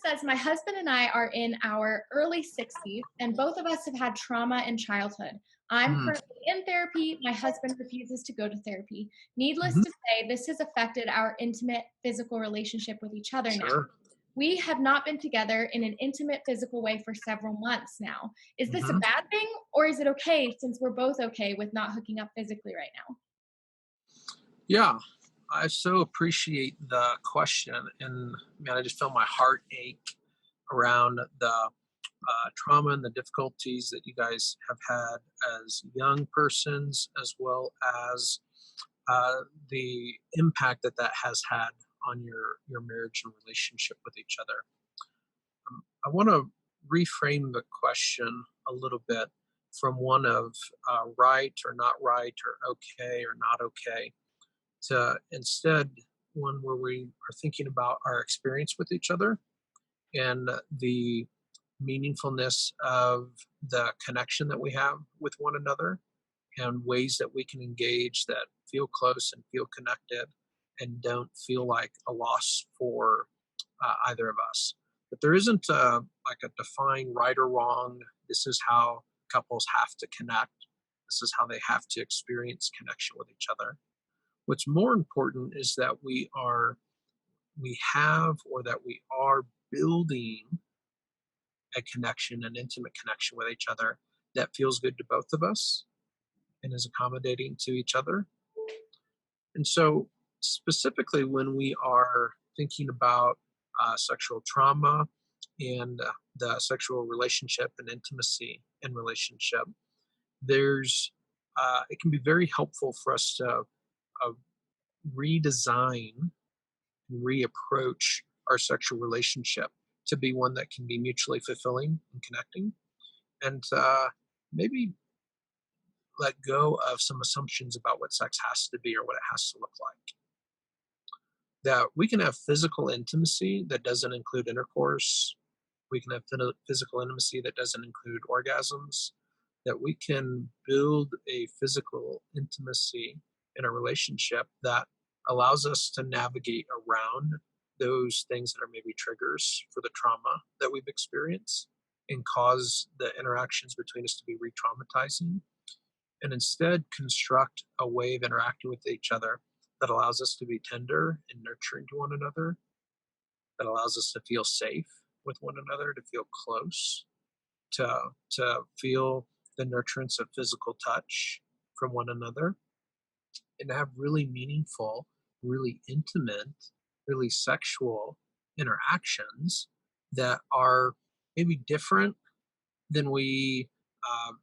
says, my husband and I are in our early 60s, and both of us have had trauma in childhood. I'm Mm, currently in therapy. My husband refuses to go to therapy. Needless mhm, to say, this has affected our intimate physical relationship with each other now. sure. We have not been together in an intimate physical way for several months now. Is this a Mhm. bad thing, or is it okay since we're both okay with not hooking up physically right now? Yeah, I so appreciate the question, and man, I just feel my heart ache around the trauma and the difficulties that you guys have had as young persons, as well as the impact that that has had on your marriage and relationship with each other. I want to reframe the question a little bit from one of right or not right, or okay or not okay, to instead one where we are thinking about our experience with each other and the meaningfulness of the connection that we have with one another, and ways that we can engage that feel close and feel connected and don't feel like a loss for either of us. But there isn't like a defined right or wrong. This is how couples have to connect. This is how they have to experience connection with each other. What's more important is that we have, or that we are building a connection, an intimate connection with each other that feels good to both of us and is accommodating to each other. And so, specifically, when we are thinking about sexual trauma and the sexual relationship and intimacy in relationship, there's it can be very helpful for us to uh, redesign, reapproach our sexual relationship to be one that can be mutually fulfilling and connecting, and maybe let go of some assumptions about what sex has to be or what it has to look like. That we can have physical intimacy that doesn't include intercourse. We can have physical intimacy that doesn't include orgasms. That we can build a physical intimacy in a relationship that allows us to navigate around those things that are maybe triggers for the trauma that we've experienced and cause the interactions between us to be re traumatizing, and instead construct a way of interacting with each other that allows us to be tender and nurturing to one another, that allows us to feel safe with one another, to feel close, to feel the nurturance of physical touch from one another, and to have really meaningful, really intimate, really sexual interactions that are maybe different than we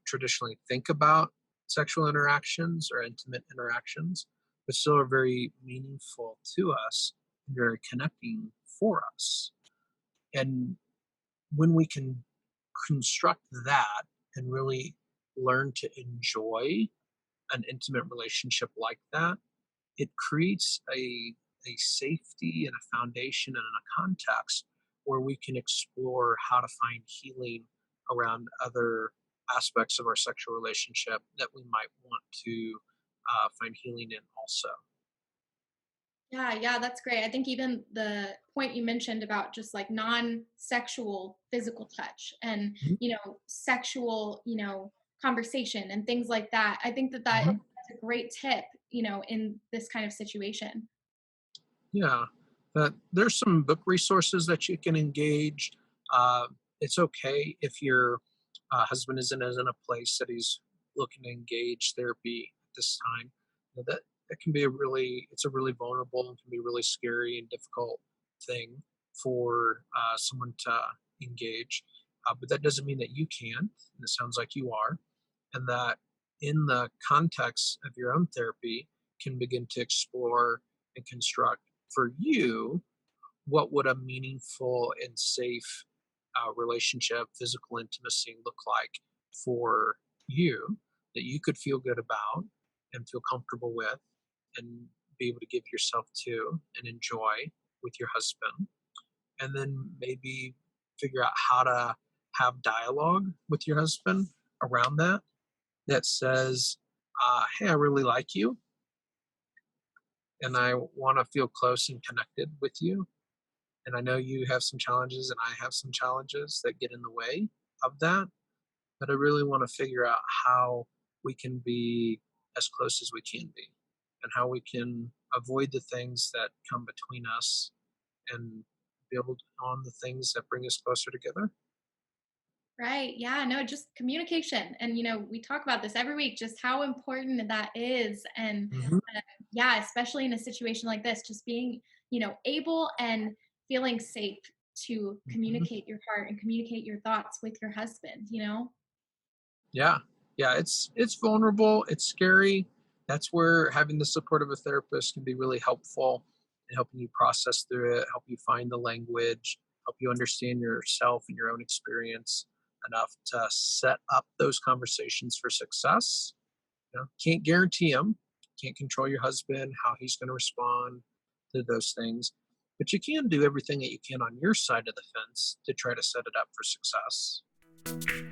traditionally think about sexual interactions or intimate interactions, but still are very meaningful to us and very connecting for us. And when we can construct that and really learn to enjoy an intimate relationship like that, it creates a safety and a foundation and a context where we can explore how to find healing around other aspects of our sexual relationship that we might want to find healing in also. Yeah, yeah, that's great. I think even the point you mentioned about just like non-sexual physical touch and, Mhm, sexual, conversation and things like that. I think that mhm. that's a great tip, in this kind of situation. Yeah, there's some book resources that you can engage. Uh, it's okay if your husband isn't in a place that he's looking to engage therapy at this time. That can be it's a really vulnerable and can be really scary and difficult thing for someone to engage. But that doesn't mean that you can't. And it sounds like you are, and that in the context of your own therapy can begin to explore and construct for you what would a meaningful and safe relationship, physical intimacy look like for you, that you could feel good about and feel comfortable with and be able to give yourself to and enjoy with your husband. And then maybe figure out how to have dialogue with your husband around that, that says, hey, I really like you and I want to feel close and connected with you. And I know you have some challenges and I have some challenges that get in the way of that. But I really want to figure out how we can be as close as we can be and how we can avoid the things that come between us and build on the things that bring us closer together. Right. Yeah. No, just communication. And, we talk about this every week, just how important that is. And Hmm. yeah, especially in a situation like this, just being, able and feeling safe to Hmm. communicate your heart and communicate your thoughts with your husband. Yeah. Yeah. It's vulnerable. It's scary. That's where having the support of a therapist can be really helpful in helping you process through it, help you find the language, help you understand yourself and your own experience enough to set up those conversations for success. Can't guarantee them, can't control your husband, how he's going to respond to those things, but you can do everything that you can on your side of the fence to try to set it up for success.